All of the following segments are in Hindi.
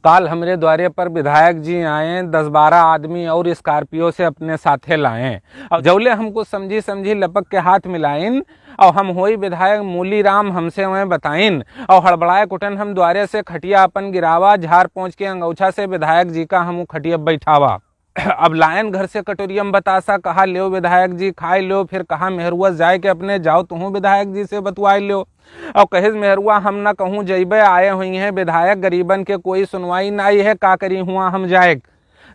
काल हमरे द्वारे पर विधायक जी आए, 10-12 आदमी और स्कॉर्पियो से अपने साथे लाए और जौले हमको समझी समझी लपक के हाथ मिलाइन और हम होई विधायक मूली राम हमसे वह बताइन और हड़बड़ाए कुटन हम द्वारे से खटिया अपन गिरावा, झाड़ पहुँच के अंगौछा से विधायक जी का हम खटिया बैठावा। अब लायन घर से कटोरियम बतासा, कहा लो विधायक जी खाए लो, फिर कहा मेहरुआ जाए के अपने जाओ तुहू विधायक जी से बतवाए लो और कहे मेहरुआ हम ना कहूँ जइबे, आए हुई हैं विधायक, गरीबन के कोई सुनवाई ना आई है, का करी हुआ हम जाए।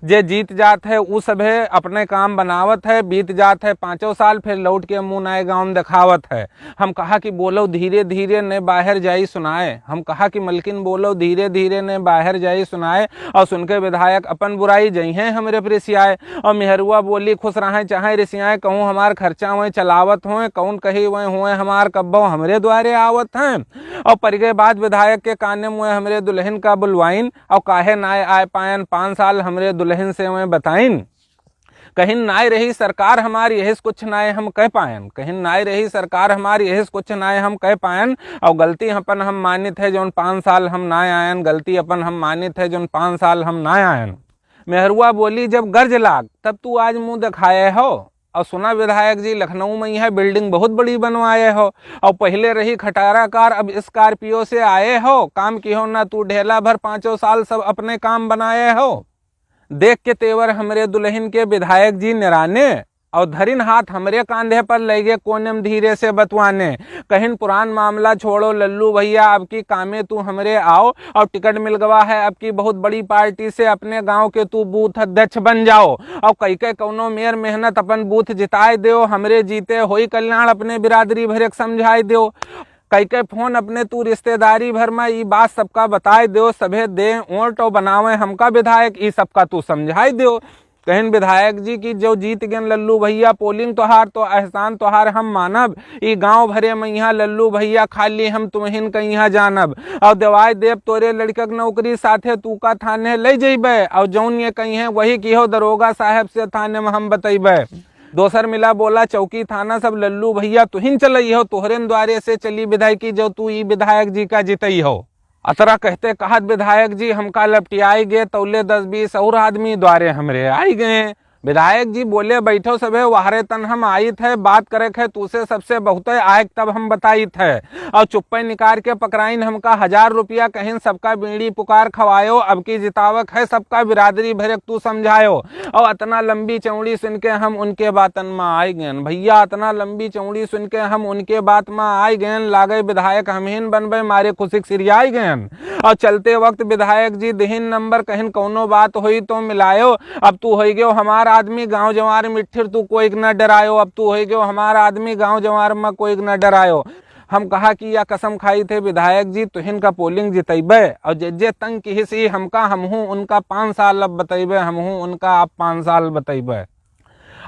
जे जीत जात है उ सभे अपने काम बनावत है, बीत जात है 5 साल, फिर लौट के मुँह नए गाँव में दिखावत है। हम कहा कि बोलो धीरे धीरे ने बाहर जाई सुनाए, हम कहा कि मलकिन बोलो धीरे धीरे ने बाहर जाई सुनाए और सुन के विधायक अपन बुराई जई हैं हमरे पर रिसियाए और मेहरुआ बोली खुश रहें चाहे रिसियाए, कहूँ हमार खर्चा वहीं चलावत हों, कौन कही वहीं हुए हमार कब्बो हमरे द्वारे आवत हैं। और पर गए बाद विधायक के काने मुँह हमरे दुल्हन का बुलवाइन और काहे ना आए पायन, 5 साल हमरे दुल्हन से मैं बताइन, कहीं नाय रही सरकार हमारी यही कुछ नाय हम कह पायन, कहीं नाय रही सरकार हमारी यही कुछ नाय हम कह पायन और गलती अपन हम मानित है जो 5 साल हम ना आयन, गलती अपन हम मानित है जो 5 साल हम ना आयन। मेहरुआ बोली जब गर्ज लाग तब तू आज मुंह दिखाए हो और सुना विधायक जी लखनऊ में यह बिल्डिंग बहुत बड़ी बनवाए हो और पहले रही खटारा कार अब स्कॉर्पियो से आए हो, काम की हो ना तू ढेला भर 5 साल सब अपने काम बनाए हो। देख के तेवर हमरे दुल्हन के विधायक जी निराने और धरिन हाथ हमरे कांधे पर लगे कोनेम धीरे से बतवाने, कहीं पुरान मामला छोड़ो लल्लू भैया, अब की कामे तू हमरे आओ और टिकट मिल गवा है अब की बहुत बड़ी पार्टी से, अपने गांव के तू बूथ अध्यक्ष बन जाओ और कई कई कौनो मेर मेहनत अपन बूथ जिताए दो, हमरे जीते होई कल्याण अपने बिरादरी भरे समझाए दो, कई कई फोन अपने तू रिश्तेदारी भर में ये बात सबका बताए दो, सभे दे ओट और बनावे हमका विधायक ये सबका तू समझाई दो। कहीं विधायक जी की जो जीत गए लल्लू भैया पोलिंग तोहार तो एहसान तोहार हम मानब, ई गांव भरे में यहाँ लल्लू भैया खाली हम तुम्हिन कहीं यहाँ जानब और देवाय देव तोरे लड़कक नौकरी साथे तू का थाने ले जेबे और जौन ये कहीं है वही की हो दरोगा साहब से थाने में हम बतेबे। दोसर मिला बोला चौकी थाना सब लल्लू भैया तुहिन चलई हो, तोहरे द्वारे से चली विधायकी जो तू ई विधायक जी का जितई हो। अतरा कहते कहत विधायक जी हमका लपटियाई गए, तौले 10-20 और आदमी द्वारे हमरे आई गए। विधायक जी बोले बैठो सभे वाहरे तन हम आई थे, बात करे थे तुसे सबसे बहुत आए तब हम बताई थे और चुप्पे निकाल के पकड़ाइन हमका 1000 रुपया, कहीं सबका बीड़ी पुकार खवायो, अब की जितावक है सबका बिरादरी भरे तू समझायो और इतना लंबी चौड़ी सुन के हम उनके बातन में आई गए भैया, इतना लंबी चौड़ी सुन के हम उनके बात में आई गए, लागे विधायक हमहीन बनबे मारे खुशी सिरियाई गए और चलते वक्त विधायक जी दिहिन नंबर, कहीं कौनो बात हुई तो मिलायो, अब तू हो गयो हमारा आदमी गांव जवार मिट्ठिर तू कोई न डरायो, अब तू हो गयो हमारा आदमी गांव जवार में कोई न डरायो। हम कहा कि या कसम खाई थे विधायक जी तुहिन का पोलिंग जितेबे और जे तंग की हिस्सी हमका हमहू उनका 5 साल अब बतेबे, हमहू उनका आप 5 साल बतेबे।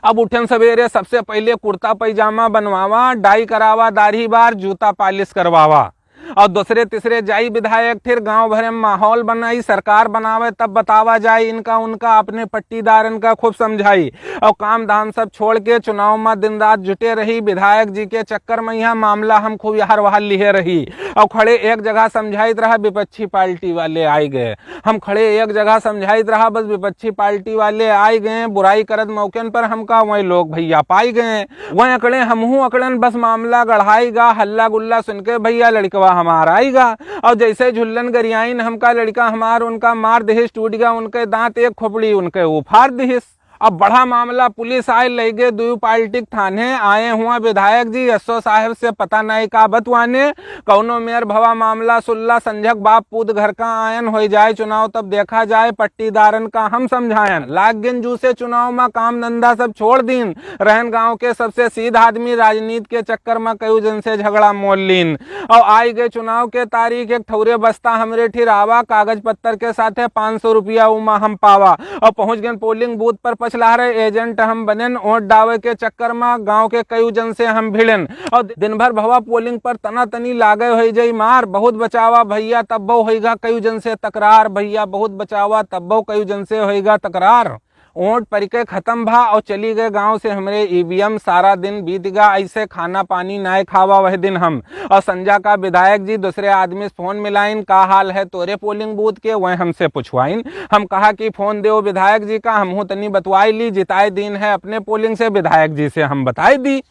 अब उठन सवेरे सबसे पहले कुर्ता पैजामा बनवावा, डाई करावा, दाढ़ी बार, जूता पालिश करवावा और दूसरे तीसरे जाई विधायक फिर गांव भरे में माहौल बनाई, सरकार बनावे तब बतावा जाए इनका उनका अपने पट्टीदारन का खूब समझाई और काम धाम सब छोड़ के चुनाव में दिन रात जुटे रही। विधायक जी के चक्कर में यह मामला हम खूब यार वहां लिए रही और खड़े एक जगह समझाइत रहा, विपक्षी पार्टी वाले आई गए, हम खड़े एक जगह समझाइत रहा, बस विपक्षी पार्टी वाले आई गए, बुराई करत मौके पर हमका वही लोग भैया पाई गए, वही अकड़े हमहू अकड़न, बस मामला गढ़ाई गा, हल्ला गुल्ला सुन के भैया लड़कवा हमारा आएगा और जैसे झुल्लन गरियाइन हमका लड़का हमार उनका मार दिहिस, टूट गया उनके दांत, एक खोपड़ी उनके उफाड़ दिहिस। अब बड़ा मामला पुलिस आए ले गए दो पार्टी थाने, आए हुआ विधायक जी एसओ साहब से पता नहीं का बतवाने, कौनो मेयर भवा मामला सुल्ला संझक बाप पूत घर का आयन हो जाए चुनाव तब देखा जाए, पट्टीदारन का हम समझायन, लाग गिन जू से चुनाव में काम धंधा सब छोड़ दीन, रहन गांव के सबसे सीधा आदमी राजनीति के चक्कर में कई जन से झगड़ा मोल लीन और आई गए चुनाव के तारीख, एक ठौरे बस्ता हमरे ठिरावा, कागज पत्तर के साथ 500 रुपया उमा हम पावा और पहुंच गए पोलिंग बूथ पर, पछला रहे एजेंट हम बनेन, वोट डावे के चक्कर में गांव के कई जन से हम भिड़न और दिन भर भवा पोलिंग पर तना तनी लागे हो जाई मार, बहुत बचावा भैया तब्बो होइगा कई जन से तकरार, भैया बहुत बचावा तब्बो कई जन से होइगा तकरार। वोट परिके खत्म भा और चली गए गांव से हमरे ईवीएम, सारा दिन बीत गया, ऐसे खाना पानी नाय खावा वह दिन हम। और संजा का विधायक जी दूसरे आदमी से फोन मिलाइन, का हाल है तोरे पोलिंग बूथ के, वह हमसे पूछवाइन। हम कहा कि फोन दो विधायक जी का, हमहू तनी बतवाई ली, जिताए दिन है अपने पोलिंग से, विधायक जी से हम बताई दी।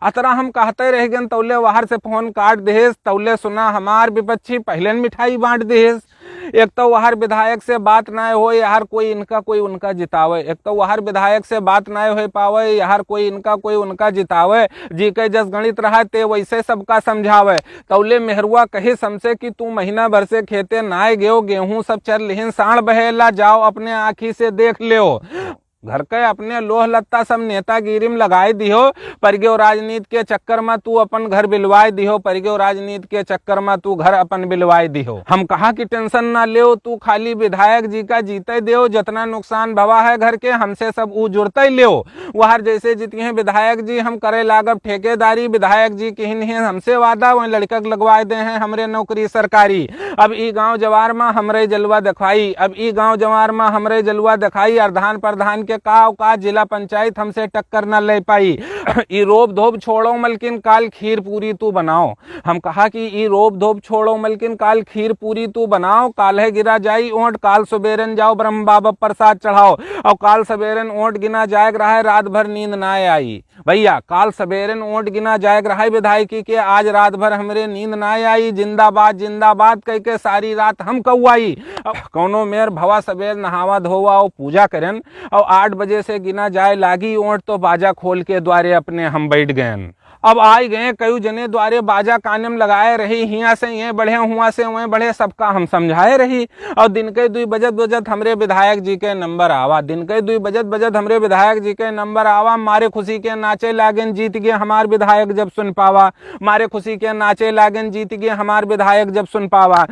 अतरा हम कहते रह गए, तौले बाहर से फोन काट देस, तौले सुना हमार विपक्षी पहले मिठाई बांट देस। एक तो वहार विधायक से बात ना हो यार, कोई इनका कोई उनका जितावे, एक तो वहार विधायक से बात ना हो पावे यार, कोई इनका कोई उनका जितावे, जी के जस गणित रहा ते वैसे सबका समझावे। तौले मेहरुआ कही समसे कि तू महीना भर से खेते नाए गयो, गेहूं सब चर लिहिन, साण बहेला, जाओ अपने आँखी से देख लियो। घर के अपने लोह लत्ता सब नेतागिरी में लगाई दिहो, परगेव राजनीति के चक्कर में तू अपन घर बिलवाई दिहो, परगेव राजनीति के चक्कर में तू घर अपन बिलवाई दिहो। हम कहा कि टेंशन ना ले, तू खाली विधायक जी का जीते दो, जितना नुकसान भवा है घर के हमसे सब ऊ जुड़ते ले। वहां जैसे जीती हैं विधायक जी हम करे लागब ठेकेदारी, विधायक जी की हमसे वादा वही लड़का लगवाए दे हैं हमरे नौकरी सरकारी। अब ई गाँव जवार में हमरे जलवा दिखाई, अब ई गाँव जवार में हमरे जलवा दिखाई, अर्धान प्रधान के का जिला पंचायत हमसे टक्कर न ले पाई। ई रोब धोब छोड़ो मलकिन काल खीर पूरी तू बनाओ। हम कहा कि ई रोब धोब छोड़ो मलकिन काल खीर पूरी तू बनाओ, काल है गिरा जाई ओंट, काल सुबेरन जाओ ब्रह्म बाबा प्रसाद चढ़ाओ। और काल सवेरन ओंट गिना जाएग रहा है, रात भर नींद ना आई। भैया काल सवेरन ओंट गिना जाएग रहा है विधायकी के, आज रात भर हमरे नींद ना आई, जिंदाबाद जिंदाबाद कह के सारी रात हम कौआई। कौनो मेर भवा सवेर नहावा धोवा और पूजा करन, और 8 बजे से गिना जाए लागी ओंट, तो बाजा खोल के द्वारे अपने हम बैठ गए। अब आए गए कई जने द्वारे बाजा काने में लगाए रही, हिया से ये बढ़े हुआ से वह बढ़े, सबका हम समझाए रही। और दिन के 2 बजत हमरे विधायक जी के नंबर आवा, दिन के 2 बजत हमरे विधायक जी के नंबर आवा। मारे खुशी के नाचे लागन जीत गए हमार विधायक जब सुन पावा, मारे खुशी के नाचे लागन जीत गए हमार विधायक जब सुन पावा।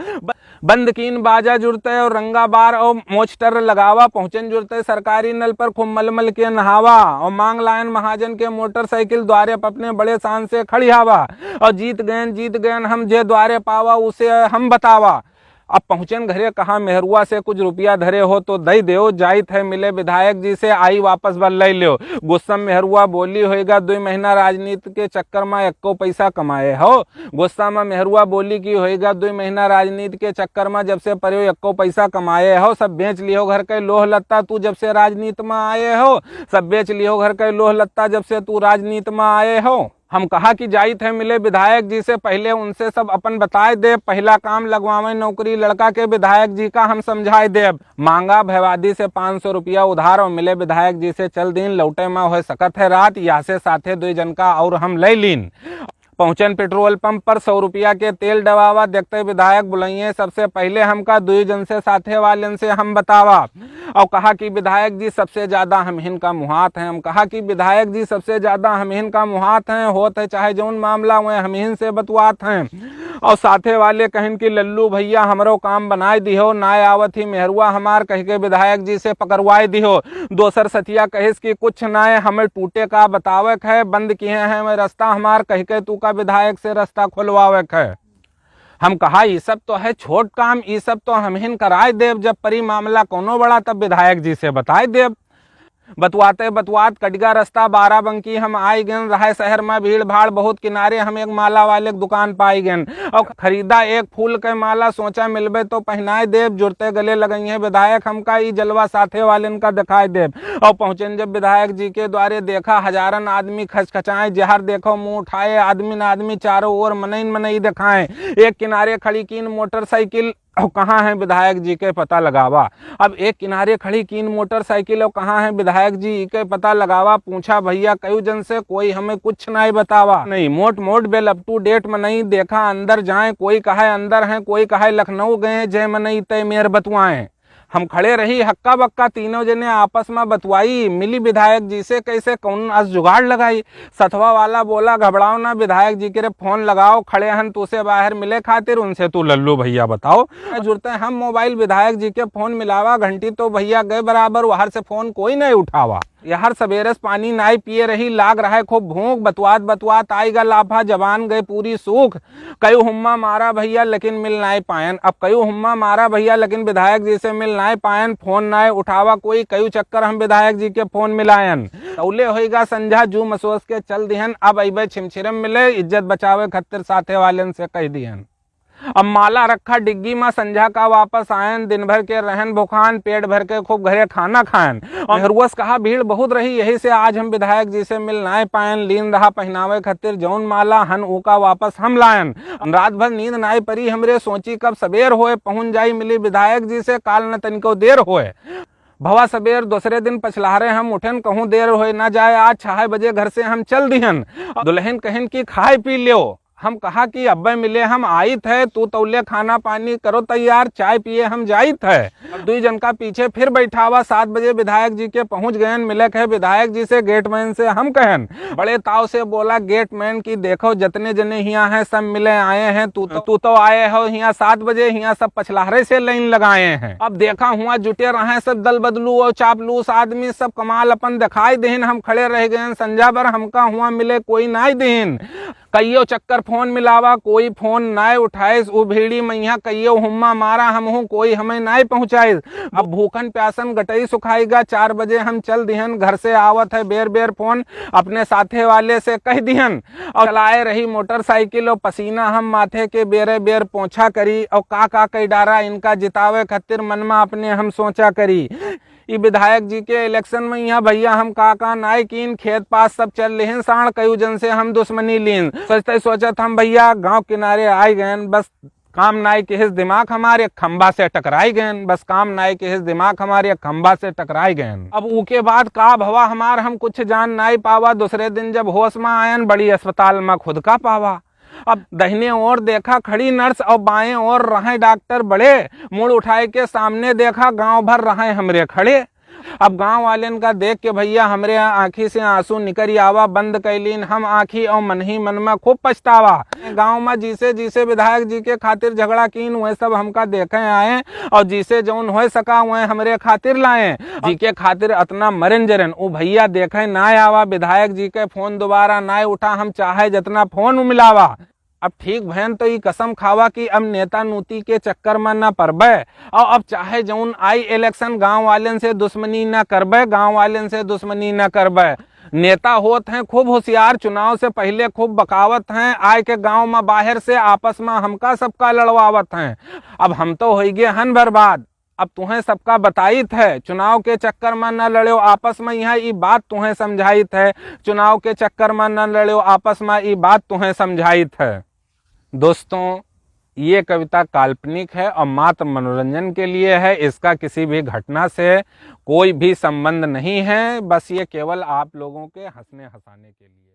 बंद कीन बाजा जुड़ते और रंगा बार और मोचटर लगावा, पहुंचन जुड़ते सरकारी नल पर खूब मलमल के नहावा। और मांग लायन महाजन के मोटरसाइकिल द्वारे अपने बड़े शान से खड़ी हवा। और जीत गए हम जे द्वारे पावा उसे हम बतावा। अब पहुंचन घरे कहा मेहरुआ से कुछ रुपया धरे हो तो दई दो, जाइत है मिले विधायक जी से आई वापस बल ले लो। गुस्सा मेहरुआ बोली होएगा 2 महीना राजनीति के चक्कर में 1 पैसा कमाए हो। गुस्सा में मेहरुआ बोली की होएगा 2 महीना राजनीति के चक्कर में जब से परे 1 पैसा कमाए हो, सब बेच लियो घर के लोह लत्ता तू जब से राजनीति में आए हो, सब बेच लियो घर के लोह लत्ता जब से तू राजनीति में आए हो। हम कहा कि जाइत है मिले विधायक जी से, पहले उनसे सब अपन बताए दे, पहला काम लगवावे नौकरी लड़का के विधायक जी का हम समझाए दे। मांगा भयवादी से 500 रुपया उधार और मिले विधायक जी से, चल दिन लौटे में हो सकत है रात, या से साथे 2 जन का और हम ले लीन। पहुंचन पेट्रोल पंप पर 100 रुपया के तेल डबावा, देखते विधायक बुलाइए सबसे पहले हमका 2 जन से साथे वाले से हम बतावा। और कहा कि विधायक जी सबसे ज्यादा हम इनका मुहात हैं, हम कहा कि विधायक जी सबसे ज्यादा हम इनका मुहात हैं, होत है चाहे जौन मामला हुए हम इन से बतवात हैं। और साथे वाले कहें कि लल्लू भैया हमरो काम बनाए दिहो, ना आवत ही मेहरुआ हमार कह के विधायक जी से पकड़वाए दिहो। दोसर सथिया कहिस कि कुछ ना हमें टूटे का बतावक है, बंद किए हैं मैं रास्ता हमार कह के तू का विधायक से रास्ता खुलवावक है। हम कहा ये सब तो है छोट काम, ये सब तो हम हिन कराए देव, जब परी मामला कोनो बड़ा तब विधायक जी से बताए देव। बतवाते बतवात कटगा रास्ता बाराबंकी हम आई गए, रहे शहर में भीड़ भाड़ बहुत, किनारे हम एक माला वाले दुकान पाई गए और खरीदा एक फूल के माला, सोचा मिलबे तो पहनाए देव, जुड़ते गले लगई है विधायक हमका ई जलवा साथे वाले का दिखाई देव। और पहुंचन जब विधायक जी के द्वारे देखा हजारन आदमी खचखचाए, जहर देखो मुंह उठाए, आदमी न आदमी चारों ओर मनई दिखाए। एक किनारे खड़ी कीन मोटरसाइकिल और कहाँ है विधायक जी के पता लगावा। अब एक किनारे खड़ी कीन मोटरसाइकिल और कहाँ है विधायक जी के पता लगावा। पूछा भैया कई जन से, कोई हमें कुछ नहीं बतावा, नहीं मोट बेल अप टू डेट में नहीं देखा, अंदर जाए कोई कहे अंदर है, कोई कहे लखनऊ गए, जय मनई तय मेयर बतवाएं। हम खड़े रही हक्का बक्का, तीनों जने आपस में बतवाई, मिली विधायक जी से कैसे कौन अस जुगाड़ लगाई। सथवा वाला बोला घबराओ ना, विधायक जी के फोन लगाओ, खड़े हन तुसे बाहर मिले खातिर, उनसे तू लल्लू भैया बताओ। जुड़ते हम मोबाइल विधायक जी के फोन मिलावा, घंटी तो भैया गए बराबर, वहां से फोन कोई नहीं उठावा। यार सवेरे से पानी नाई पिए रही, लाग रहा है खूब भूख, बतवात बतवात आई गा लाफा, जवान गए पूरी सूख। कई हुम्मा मारा भैया लेकिन मिल नाई पायन। अब कई हुम्मा मारा भैया लेकिन विधायक जी से मिल नाई पायन, फोन नाई उठावा कोई, कई चक्कर हम विधायक जी के फोन मिलायन। तौले होएगा संझा जू मसोस के चल दिहन, अब अबे छिमछिरम मिले, इज्जत बचावे खतिर साथे वालन से कह दिहन। अब माला रखा डिग्गी में, संझा का वापस आयन, दिन भर के रहन भुखान, पेट भर के खूब घरे खाना खायन। और हरुआस कहा भीड़ बहुत रही, यही से आज हम विधायक जी से मिल नाय पायन। लीन रहा पहनावे खतिर जौन माला हन ऊका वापस हम लायन। रात भर नींद नाई परी हमरे, सोची कब सबेर होए पहुंच जाई मिली विधायक जी से, काल न तनिको देर होए। भवा सबेर दूसरे दिन पछलारे हम उठन, कहूँ देर होए ना जाए, आज 6 बजे घर से हम चल दिहन। दुल्हन कहन की खाए पी लियो। हम कहा कि अब्बे मिले हम आई थे, तू तौले खाना पानी करो तैयार, चाय पिए हम जाई थे। दुई जन का पीछे फिर बैठावा, 7 बजे विधायक जी के पहुंच गए। मिले कहे विधायक जी से, गेटमैन से हम कहन। बड़े ताव से बोला गेटमैन की, देखो जितने जने यहाँ हैं सब मिले आए हैं, तू तो आए हो यहाँ 7 बजे, यहाँ सब पछलारे से लाइन लगाए हैं। अब देखा हुआ जुटे रहे सब दल बदलू और चापलूस आदमी, सब कमाल अपन दिखाई देन। हम खड़े रह गए संझा भर, हमका हुआ मिले कोई नाई देन। कईयो चक्कर फोन मिलावा, कोई फोन नाय उठाए। वो भीड़ी मैया कईयो हुम्मा मारा, हम हूँ कोई हमें नाय पहुँचाए। अब भूखन प्यासन गटई सुखाएगा, 4 बजे हम चल दिहन। घर से आवत है बेर बेर फोन, अपने साथे वाले से कह दिहन। और चलाए रही मोटरसाइकिल, और पसीना हम माथे के बेरे बेर पोछा करी। और का कई डारा इनका जितावे खतिर मन में अपने हम सोचा करी। ई विधायक जी के इलेक्शन में यहाँ भैया हम का नाय कीन, खेत पास सब चल लेन साण, कई जन से हम दुश्मनी लीन। सोचते सोचत हम भैया गांव किनारे आए गए, बस काम नाय के हिस दिमाग हमारे खंबा से टकराई गए। बस काम नाय के हिस दिमाग हमारे खंबा से टकराई गए। अब उके बाद का भवा हमार हम कुछ जान नाय पावा। दूसरे दिन जब होश में आयन, बड़ी अस्पताल में खुद का पावा। अब दाहिने ओर देखा खड़ी नर्स, और बाएं ओर रहे डॉक्टर बड़े। मुड़ उठाए के सामने देखा, गांव भर रहे हमरे खड़े। अब गांव वालेन का देख के भैया हमरे आंखी से आंसू निकल आवा, बंद कैलीन हम आंखी और मन ही मन में खूब पछतावा। गांव में जिसे जिसे विधायक जी के खातिर झगड़ा कीन, वह सब हमका देखे आए, और जिसे जौन हो सका वह हमरे खातिर लाए। जी के खातिर अतना मरन जरन, वो भैया देखे ना आवा। विधायक जी के फोन दोबारा ना उठा, हम चाहे जितना फोन मिलावा। अब ठीक भैन तो ये कसम खावा कि अब नेता नूती के चक्कर में न पड़बे, और अब चाहे जौन आई इलेक्शन गांव वालेन से दुश्मनी न करबे, गांव वालेन से दुश्मनी न करबे। नेता होत हैं खूब होशियार, चुनाव से पहले खूब बकावत हैं, आए के गांव में बाहर से आपस में हमका सबका लड़वावत हैं। अब हम तो हो गए हन बर्बाद। अब तुम्हें सबका बताईत है, चुनाव के चक्कर में न लड़ो आपस में, यहाँ ये बात तुम्हें समझाईत है। चुनाव के चक्कर में न लड़ो आपस में, ये बात तुम्हें समझाईत है। दोस्तों, ये कविता काल्पनिक है और मात्र मनोरंजन के लिए है। इसका किसी भी घटना से कोई भी संबंध नहीं है, बस ये केवल आप लोगों के हंसने हंसाने के लिए।